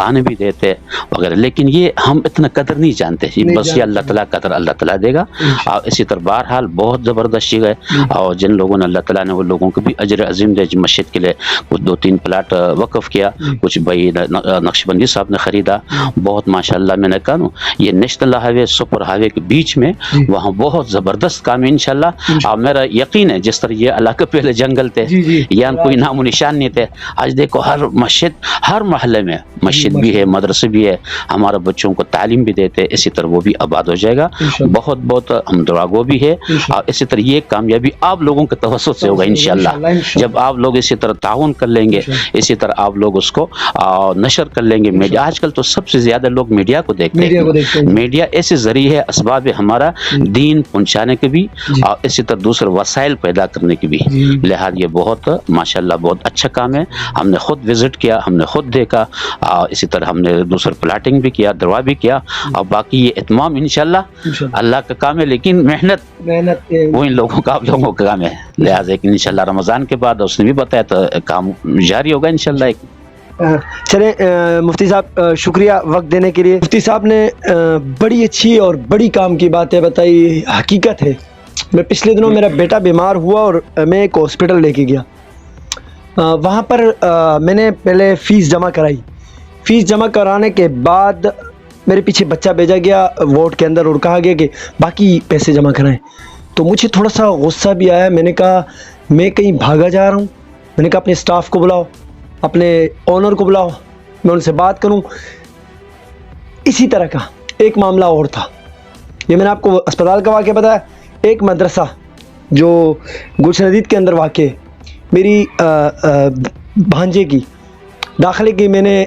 کان بھی دیتے وغیرہ، لیکن یہ ہم اتنا قدر نہیں جانتے، بس یہ اللہ تعالیٰ قدر اللہ تعالیٰ دے گا. اور اسی طرح بہرحال بہت زبردست چیز ہے. اور جن لوگوں نے اللہ تعالیٰ نے وہ لوگوں کو بھی اجر عظیم دے، مسجد کے لیے کچھ 2-3 پلاٹ وقف کیا، کچھ بھائی نقش بندی صاحب نے خریدا. بہت ماشاءاللہ میں نے کہا یہ نیشنل ہائی وے سپر ہائی وے کے بیچ میں وہاں بہت زبردست کام ہے انشاءاللہ. اور میرا یقین ہے جس طرح یہ علاقے پہلے جنگل تھے یا کوئی نام و نشان نہیں تھے، آج دیکھو ہر مسجد، ہر محلے میں مسجد بھی ہے، مدرسے بھی ہے، ہمارے بچوں کو تعلیم بھی دیتے. اسی طرح وہ بھی آباد ہو جائے گا. بہت بہت ہم دعاگو بھی ہے. اور اسی طرح یہ کامیابی آپ لوگوں کے توسط سے ہوگا انشاءاللہ. جب آپ لوگ اسی طرح تعاون کر لیں گے، اسی طرح آپ لوگ اس کو نشر کر لیں گے. میڈیا آج کل تو سب سے زیادہ لوگ میڈیا کو دیکھتے ہیں. میڈیا ایسے ذریعے ہے، اسباب ہے ہمارا دین پہنچانے کے بھی اور اسی طرح دوسرے وسائل پیدا کرنے کی بھی. لہٰذا یہ بہت ماشاءاللہ بہت اچھا کام ہے. ہم نے خود وزٹ کیا، ہم نے خود دیکھا، اسی طرح ہم نے دوسرے پلاٹنگ بھی کیا، دروا بھی کیا. اور باقی یہ اتمام انشاءاللہ اللہ کا کام ہے، لیکن محنت وہ ان لوگوں کا، آپ لوگوں کا کام ہے. لہٰذا انشاءاللہ رمضان کے بعد اس نے بھی بتایا تو کام جاری ہوگا انشاءاللہ. چلیں مفتی صاحب شکریہ وقت دینے کے لیے. مفتی صاحب نے بڑی اچھی اور بڑی کام کی باتیں بتائی. حقیقت ہے میں پچھلے دنوں میرا بیٹا بیمار ہوا اور میں ایک ہاسپٹل لے کے گیا. وہاں پر میں نے پہلے فیس جمع کرائی. فیس جمع کرانے کے بعد میرے پیچھے بچہ بھیجا گیا وارڈ کے اندر اور کہا گیا کہ باقی پیسے جمع کرائیں. تو مجھے تھوڑا سا غصہ بھی آیا. میں نے کہا میں کہیں بھاگا جا رہا ہوں. میں نے کہا اپنے اسٹاف کو بلاؤ، اپنے اونر کو بلاؤ، میں ان سے بات کروں. اسی طرح کا ایک معاملہ اور تھا. یہ میں نے آپ کو اسپتال کا واقعہ بتایا. ایک مدرسہ جو گلشن حدید کے اندر واقع ہے، میری بھانجے کی داخلے کی میں نے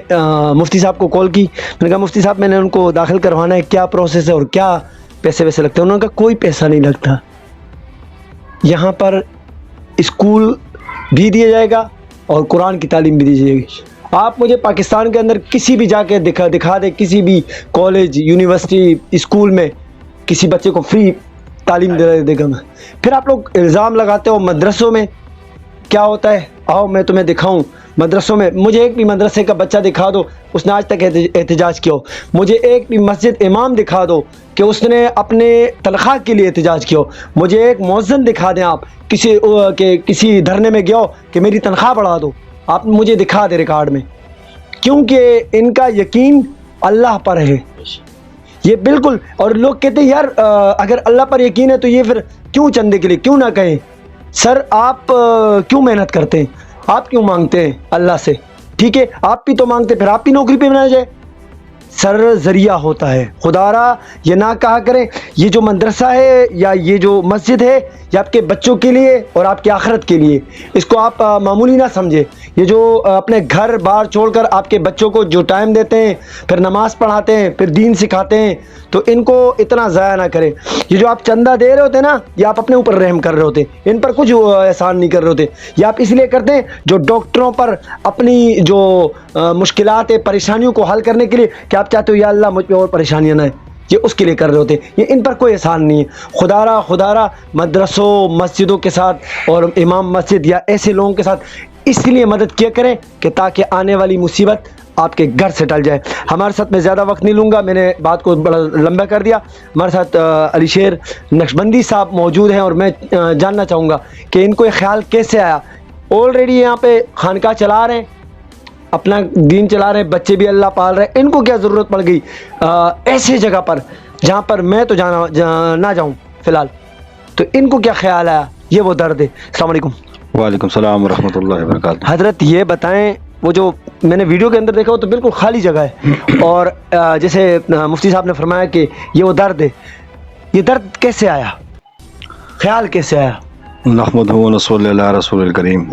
مفتی صاحب کو کال کی. میں نے کہا مفتی صاحب میں نے ان کو داخل کروانا ہے، کیا پروسیس ہے اور کیا پیسے ویسے لگتے ہیں؟ انہوں نے کہا کوئی پیسہ نہیں لگتا، یہاں پر اسکول بھی دیا جائے گا اور قرآن کی تعلیم بھی دی جائے گی. آپ مجھے پاکستان کے اندر کسی بھی جا کے دکھا دے، کسی بھی کالج، یونیورسٹی، اسکول میں کسی بچے کو فری تعلیم دے گا میں. پھر آپ لوگ الزام لگاتے ہو مدرسوں میں کیا ہوتا ہے. آؤ میں تمہیں دکھاؤں مدرسوں میں. مجھے ایک بھی مدرسے کا بچہ دکھا دو اس نے آج تک احتجاج کیا ہو. مجھے ایک بھی مسجد امام دکھا دو کہ اس نے اپنے تنخواہ کے لیے احتجاج کیا ہو. مجھے ایک مؤذن دکھا دیں آپ کسی دھرنے میں گیا ہو کہ میری تنخواہ بڑھا دو. آپ مجھے دکھا دیں ریکارڈ میں. کیونکہ ان کا یقین اللہ پر ہے یہ بالکل. اور لوگ کہتے ہیں یار اگر اللہ پر یقین ہے تو یہ پھر کیوں چندے کے لیے کیوں نہ کہیں. سر آپ کیوں محنت کرتے ہیں؟ آپ کیوں مانگتے ہیں اللہ سے؟ ٹھیک ہے آپ بھی تو مانگتے، پھر آپ بھی نوکری پہ بنا جائے. سر ذریعہ ہوتا ہے. خدا را یہ نہ کہا کریں یہ جو مدرسہ ہے یا یہ جو مسجد ہے یہ آپ کے بچوں کے لیے اور آپ کی آخرت کے لیے. اس کو آپ معمولی نہ سمجھے. یہ جو اپنے گھر بار چھوڑ کر آپ کے بچوں کو جو ٹائم دیتے ہیں، پھر نماز پڑھاتے ہیں، پھر دین سکھاتے ہیں، تو ان کو اتنا ضائع نہ کریں. یہ جو آپ چندہ دے رہے ہوتے ہیں نا، یہ آپ اپنے اوپر رحم کر رہے ہوتے ہیں، ان پر کچھ احسان نہیں کر رہے ہوتے. یہ آپ اس لیے کرتے ہیں جو ڈاکٹروں پر اپنی جو مشکلات ہے، پریشانیوں کو حل کرنے کے لیے کہ آپ چاہتے ہو یا اللہ مجھ پہ اور پریشانیاں نہ ہیں، یہ اس کے لیے کر رہے ہوتے ہیں. یہ ان پر کوئی احسان نہیں ہے. خدا را مدرسوں مسجدوں کے ساتھ اور امام مسجد یا ایسے لوگوں کے ساتھ اس لیے مدد کیا کریں کہ تاکہ آنے والی مصیبت آپ کے گھر سے ٹل جائے. ہمارے ساتھ میں زیادہ وقت نہیں لوں گا، میں نے بات کو بڑا لمبا کر دیا. ہمارے ساتھ علی شیر نقشبندی صاحب موجود ہیں اور میں جاننا چاہوں گا کہ ان کو یہ خیال کیسے آیا. آلریڈی یہاں پہ خانقاہ چلا رہے ہیں، اپنا دین چلا رہے ہیں، بچے بھی اللہ پال رہے ہیں. ان کو کیا ضرورت پڑ گئی ایسے جگہ پر جہاں پر میں تو نہ جاؤں فی الحال؟ تو ان کو کیا خیال آیا؟ یہ وہ درد ہے. السلام علیکم. وعلیکم السلام ورحمۃ اللہ وبرکاتہ. حضرت یہ بتائیں وہ جو میں نے ویڈیو کے اندر دیکھا وہ تو بالکل خالی جگہ ہے اور جیسے مفتی صاحب نے فرمایا کہ یہ وہ درد ہے، یہ درد کیسے آیا؟ خیال کیسے آیا؟ نحمدہ و نصلی علی رسول الکریم.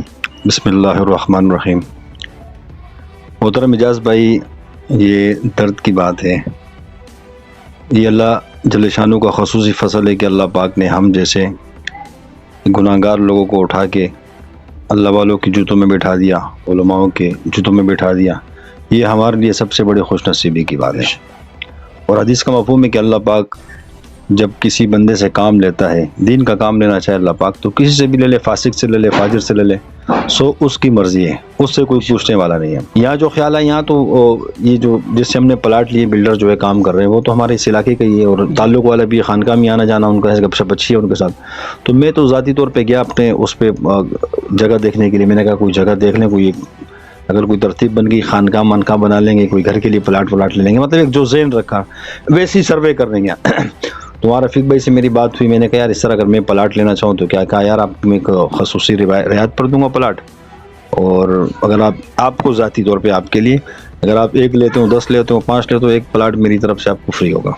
بسم اللہ الرحمن الرحیم. محترم اجاز بھائی، یہ درد کی بات ہے. یہ اللہ جل شانہ کا خصوصی فضل ہے کہ اللہ پاک نے ہم جیسے گناہگار لوگوں کو اٹھا کے اللہ والوں کی جوتوں میں بٹھا دیا، علماءوں کے جوتوں میں بٹھا دیا. یہ ہمارے لیے سب سے بڑی خوش نصیبی کی بات ہے. اور حدیث کا مفہوم ہے کہ اللہ پاک جب کسی بندے سے کام لیتا ہے، دین کا کام لینا چاہے اللہ پاک، تو کسی سے بھی لے لے، فاسق سے لے لے، فاجر سے لے لے، سو اس کی مرضی ہے, اس سے کوئی پوچھنے والا نہیں ہے. یہاں جو خیال ہے, یہاں تو یہ جو جس سے ہم نے پلاٹ لیے, بلڈر جو ہے کام کر رہے ہیں, وہ تو ہمارے اس علاقے کا ہی ہے, اور تعلق والا بھی خانقاہ میں آنا جانا ان کا ہے, گپ شپ اچھی ہے ان کے ساتھ. تو میں تو ذاتی طور پہ گیا اپنے اس پہ جگہ دیکھنے کے لیے. میں نے کہا کوئی جگہ دیکھ لیں, کوئی اگر کوئی ترتیب بن گئی, خانقاہ منقاہ بنا لیں گے, کوئی گھر کے لیے پلاٹ لے لیں گے, مطلب ایک جو ذہن رکھا ویسے ہی سروے کر لیں گے. تو وہاں رفیق بھائی سے میری بات ہوئی, میں نے کہا یار اس طرح اگر میں پلاٹ لینا چاہوں تو کیا, کہا یار آپ میں ایک خصوصی رعایت پر دوں گا پلاٹ, اور اگر آپ کو ذاتی طور پہ آپ کے لیے اگر آپ 1 لیتے ہو, 10 لیتے ہو, 5 لیتے ہو, ایک پلاٹ میری طرف سے آپ کو فری ہوگا,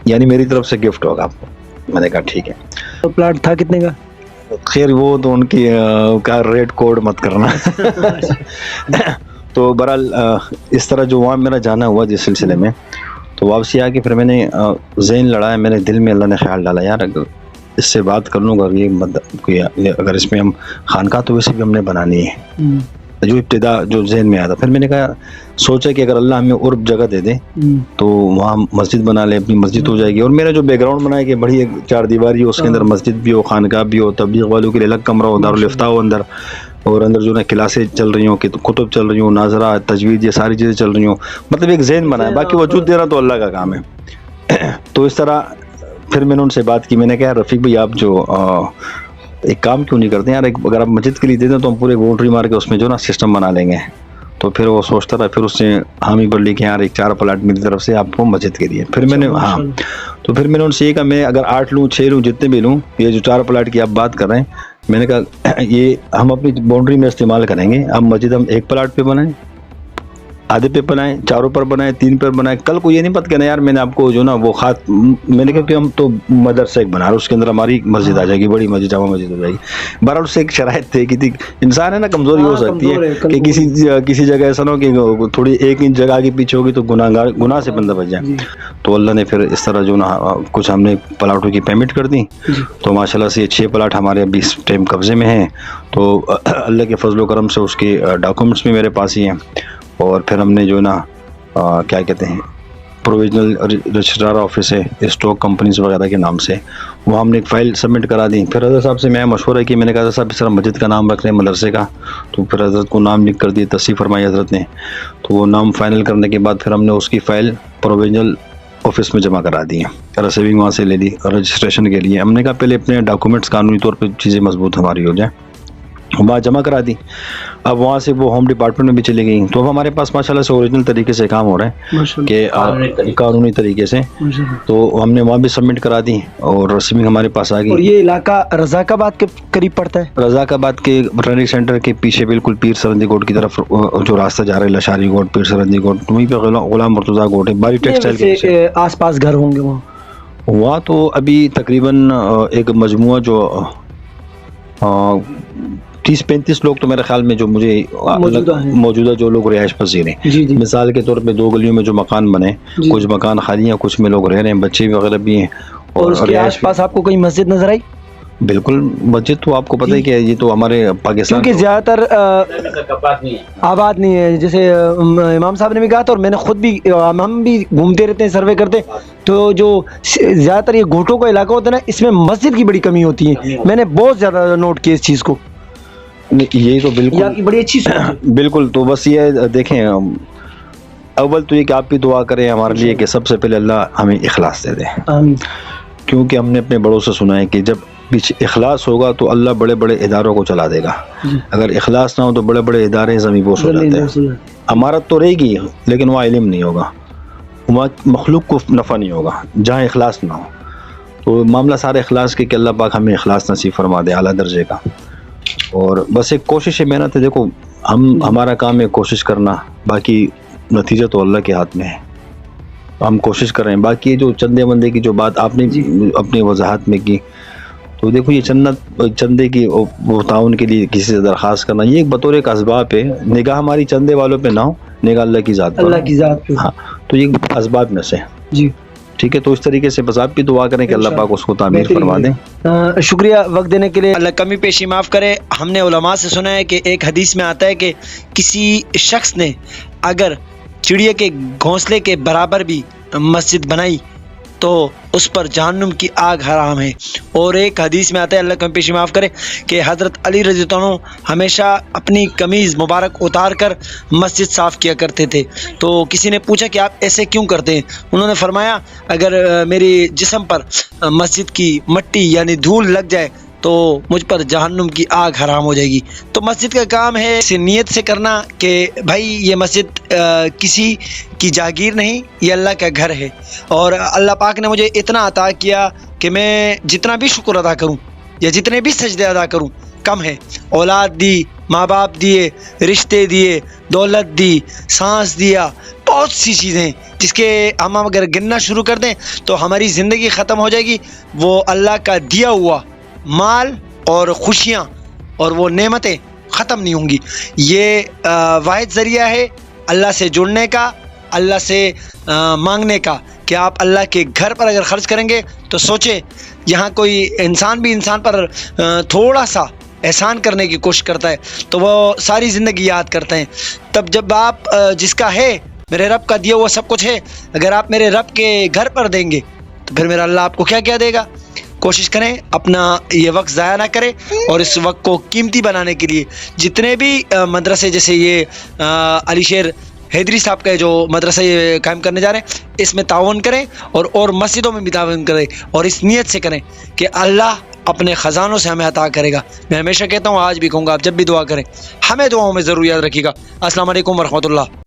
یعنی میری طرف سے گفٹ ہوگا آپ کو. میں نے کہا ٹھیک ہے. تو پلاٹ تھا کتنے کا؟ خیر وہ تو ان کی کا ریٹ کوڈ مت کرنا. تو بہرحال اس طرح جو وہاں میرا جانا ہوا جس سلسلے میں, تو واپسی آ کے پھر میں نے ذہن لڑایا, میں نے دل میں اللہ نے خیال ڈالا یار اگر اس سے بات کر لوں گا, یہ اگر اس میں ہم خانقاہ تو ویسے بھی ہم نے بنانی ہے, جو ابتدا جو ذہن میں آیا تھا. پھر میں نے کہا سوچا کہ اگر اللہ ہمیں عرب جگہ دے دے تو وہاں مسجد بنا لے, اپنی مسجد ہو جائے گی. اور میرا جو بیک گراؤنڈ بنا ہے کہ بڑی 4 دیواری ہو, اس کے اندر مسجد بھی ہو, خانقاہ بھی ہو, تبلیغ والوں کے لیے الگ کمرہ ہو, دارالفتہ ہو اندر, اور اندر جو ہے کلاسیں چل رہی ہوں, کتب چل رہی ہوں, ناظرہ, تجوید, یہ ساری چیزیں چل رہی ہوں. مطلب ایک ذہن بنا ہے, باقی وجود دینا تو اللہ کا کام ہے. تو اس طرح پھر میں نے ان سے بات کی. میں نے کہا رفیق بھائی آپ جو ایک کام کیوں نہیں کرتے یار, اگر آپ مسجد کے لیے دے دیں تو ہم پورے باؤنڈری مار کے اس میں جو نا سسٹم بنا لیں گے. تو پھر وہ سوچتا رہا, پھر اس نے حامی بڑھ لی کہ یار 4 پلاٹ میری طرف سے آپ کو مسجد کے لیے. پھر میں نے تو پھر میں نے ان سے یہ کہا میں اگر 8 لوں 6 لوں جتنے بھی لوں, یہ جو 4 پلاٹ کی آپ بات کر رہے ہیں, میں نے کہا یہ ہم اپنی باؤنڈری میں استعمال کریں گے. اب مسجد ہم 1 پلاٹ پہ بنائیں, آدھے پہ بنائیں, 4 پر بنائیں, 3 پر بنائیں. کل کو یہ نہیں پتہ کہنا یار میں نے آپ کو جو نا وہ میں نے کہا کہ ہم تو مدرسہ ایک بنا رہے, اس کے اندر ہماری مسجد آ جائے گی, بڑی مسجد, جامع مسجد ہو جائے گی. بہرحال اس سے ایک شرائط تھے کہ انسان ہے نا, کمزوری ہو سکتی ہے کہ کسی جگہ ایسا نہ ہو کہ تھوڑی 1 انچ جگہ آگے پیچھے ہوگی تو گناہ سے بندہ بچ جائے. تو اللہ نے پھر اس طرح جو نا کچھ ہم نے پلاٹوں کی پیمنٹ کر دی. تو ماشاءاللہ سے یہ 6 پلاٹ ہمارے ابھی اس ٹائم قبضے میں ہیں. تو اللہ کے فضل و کرم سے اس کے ڈاکومنٹس بھی میرے پاس ہی ہیں. اور پھر ہم نے جو نا کیا کہتے ہیں پروویژنل رجسٹرار آفس ہے اسٹاک کمپنیز وغیرہ کے نام سے, وہ ہم نے ایک فائل سبمٹ کرا دی. پھر حضرت صاحب سے میں مشورہ کی, میں نے کہا حضرت صاحب اس طرح مسجد کا نام رکھ لیں مدرسے کا. تو پھر حضرت کو نام لکھ کر دیے, تصحیح فرمائی حضرت نے. تو وہ نام فائنل کرنے کے بعد پھر ہم نے اس کی فائل پروویژنل آفس میں جمع کرا دی ہے, ریسیونگ وہاں سے لے لی رجسٹریشن کے لیے. ہم نے کہا پہلے اپنے ڈاکومنٹس قانونی طور پہ چیزیں مضبوط ہماری ہو جائیں, وہاں جمع کرا دی. اب وہاں سے وہ ہوم ڈپارٹمنٹ میں بھی چلی گئی. تو اب ہمارے پاس ماشاءاللہ سے اوریجنل طریقے سے کام ہو رہا ہے کہ قانونی طریقے سے. تو ہم نے وہاں بھی سبمٹ کرا دی اور رسیونگ ہمارے پاس آ گئی. اور یہ علاقہ رضاک آباد کے قریب پڑتا ہے, رضاک آباد کے ٹریننگ سینٹر کے پیچھے بالکل پیر سرندی کوٹ کی طرف جو راستہ جا رہا ہے, لشاری کوٹ, پیر سرندی کوٹ, وہیں پہ غلام مرتضیٰ کوٹ ہے, باری ٹیکسٹائل کے آس پاس گھر ہوں گے وہاں. وہاں تو ابھی تقریباً ایک مجموعہ جو 30-35 لوگ تو میرے خیال میں جو مجھے موجودہ جو لوگ رہائش پذیر ہیں. مثال کے طور پہ 2 گلیوں میں جو مکان بنے, کچھ مکان خالی ہیں, کچھ میں لوگ رہ رہے ہیں, بچے وغیرہ بھی ہیں. اور اس کے آس پاس آپ کو کوئی مسجد نظر آئی؟ بالکل, مسجد تو آپ کو پتہ ہے کہ یہ تو ہمارے پاکستان کیونکہ زیادہ تر آباد نہیں ہے, جیسے امام صاحب نے بھی کہا تھا, اور میں نے خود بھی, ہم بھی گھومتے رہتے ہیں سروے کرتے, تو جو زیادہ تر یہ گھوٹوں کا علاقہ ہوتا ہے نا, اس میں مسجد کی بڑی کمی ہوتی ہے. میں نے بہت زیادہ نوٹ کیا اس چیز کو. یہی تو بالکل بڑی اچھی بالکل. تو بس یہ دیکھیں, اول تو یہ کہ آپ بھی دعا کریں ہمارے لیے کہ سب سے پہلے اللہ ہمیں اخلاص دے دے, کیونکہ ہم نے اپنے بڑوں سے سنا ہے کہ جب پیچھے اخلاص ہوگا تو اللہ بڑے بڑے اداروں کو چلا دے گا. اگر اخلاص نہ ہو تو بڑے بڑے ادارے زمین بوس ہو جاتے ہیں. امارت تو رہے گی لیکن وہاں علم نہیں ہوگا, وہاں مخلوق کو نفع نہیں ہوگا جہاں اخلاص نہ ہو. تو معاملہ سارے اخلاص کے کہ اللہ پاک ہمیں اخلاص نصیب فرما دے اعلیٰ درجے کا. اور بس ایک کوشش ہے, محنت ہے. دیکھو ہمارا کام ہے کوشش کرنا, باقی نتیجہ تو اللہ کے ہاتھ میں ہے. ہم کوشش کر رہے ہیں. باقی جو چندے وندے کی جو بات آپ نے اپنی وضاحت میں کی, تو دیکھو یہ چندے کی وہ تعاون کے لیے کسی سے درخواست کرنا, یہ ایک بطور ایک اسباب ہے. نگاہ ہماری چندے والوں پہ نہ ہو, نگاہ اللہ کی ذات پر. ہاں, تو یہ اسباب میں سے جی ٹھیک ہے. تو اس طریقے سے بس آپ بھی دعا کریں کہ اللہ پاک اس کو تعمیر فرما دیں. شکریہ وقت دینے کے لیے. اللہ کمی پیشی معاف کرے. ہم نے علماء سے سنا ہے کہ ایک حدیث میں آتا ہے کہ کسی شخص نے اگر چڑیا کے گھونسلے کے برابر بھی مسجد بنائی تو اس پر جہنم کی آگ حرام ہے۔ اور ایک حدیث میں آتا ہے، اللہ کا پیشی معاف کرے، کہ حضرت علی رضی اللہ عنہ ہمیشہ اپنی قمیض مبارک اتار کر مسجد صاف کیا کرتے تھے۔ تو کسی نے پوچھا کہ آپ ایسے کیوں کرتے ہیں؟ انہوں نے فرمایا اگر میری جسم پر مسجد کی مٹی یعنی دھول لگ جائے تو مجھ پر جہنم کی آگ حرام ہو جائے گی۔ تو مسجد کا کام ہے اس نیت سے کرنا کہ بھائی یہ مسجد کسی کی جاگیر نہیں، یہ اللہ کا گھر ہے، اور اللہ پاک نے مجھے اتنا عطا کیا کہ میں جتنا بھی شکر ادا کروں یا جتنے بھی سجدے ادا کروں کم ہے۔ اولاد دی، ماں باپ دیے، رشتے دیے، دولت دی، سانس دیا، بہت سی چیزیں جس کے ہم اگر گننا شروع کر دیں تو ہماری زندگی ختم ہو جائے گی۔ وہ اللہ کا دیا ہوا مال اور خوشیاں اور وہ نعمتیں ختم نہیں ہوں گی۔ یہ واحد ذریعہ ہے اللہ سے جڑنے کا، اللہ سے مانگنے کا، کہ آپ اللہ کے گھر پر اگر خرچ کریں گے تو سوچیں یہاں کوئی انسان بھی انسان پر تھوڑا سا احسان کرنے کی کوشش کرتا ہے تو وہ ساری زندگی یاد کرتے ہیں۔ تب جب آپ جس کا ہے، میرے رب کا دیا ہوا سب کچھ ہے، اگر آپ میرے رب کے گھر پر دیں گے تو پھر میرا اللہ آپ کو کیا دے گا؟ کوشش کریں اپنا یہ وقت ضائع نہ کریں، اور اس وقت کو قیمتی بنانے کے لیے جتنے بھی مدرسے جیسے یہ علی شیر حیدری صاحب کا جو مدرسہ یہ قائم کرنے جا رہے ہیں اس میں تعاون کریں، اور مسجدوں میں بھی تعاون کریں، اور اس نیت سے کریں کہ اللہ اپنے خزانوں سے ہمیں عطا کرے گا۔ میں ہمیشہ کہتا ہوں، آج بھی کہوں گا، آپ جب بھی دعا کریں ہمیں دعاؤں میں ضرور یاد رکھیے گا۔ السلام علیکم ورحمۃ اللہ۔